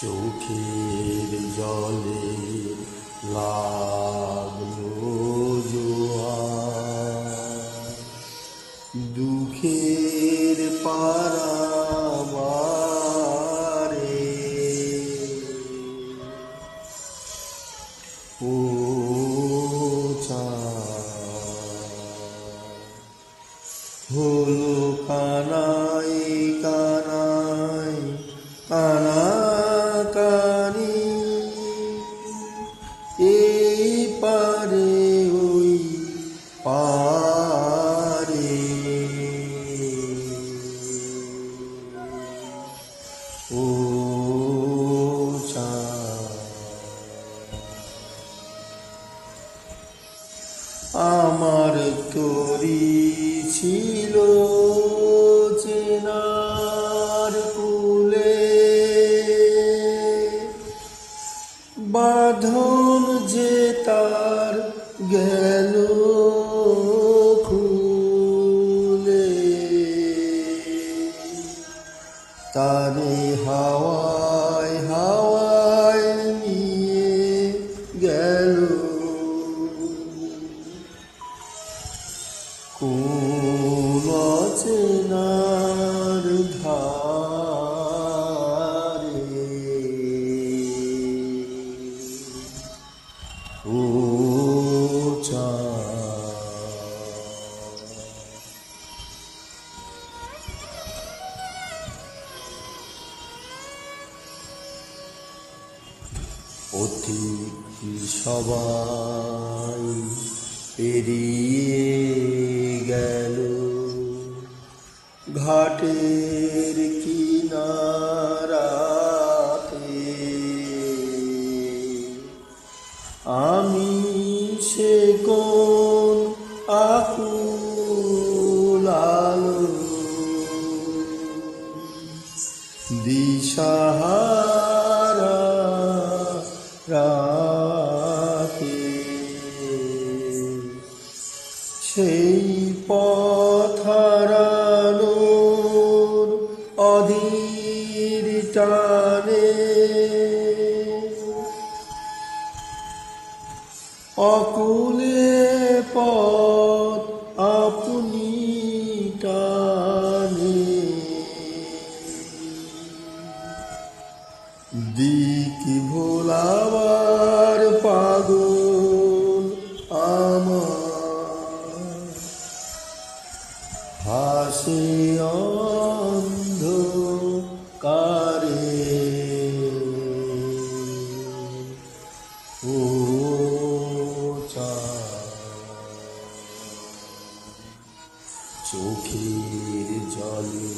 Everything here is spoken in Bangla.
চোখের জলে লাগলো জোয়ার, দুঃখের পারাবারে ও হলো কানাই কানাই কানাকানি, এই পারে ওই পারে ও আমার তরি ছিল চেনার কুলে, বাঁধন যে তার গেল খুলে, তারে হাওয়ায় হাওয়ায় নিয়ে গেল কোন অচেনার ধারে ও অতিথি সবাই পেরিয়ে গেল ঘাটের কিনারাতে, আমি সে কোন আকুল আলো দিশাহারা রাতে, সেই পথ হারানোর অধীর টানে অকুলে পথ আপনি টানে, দিক ভোলাবার পাগল আমার হাসে অন্ধকারে ও চোখের জলে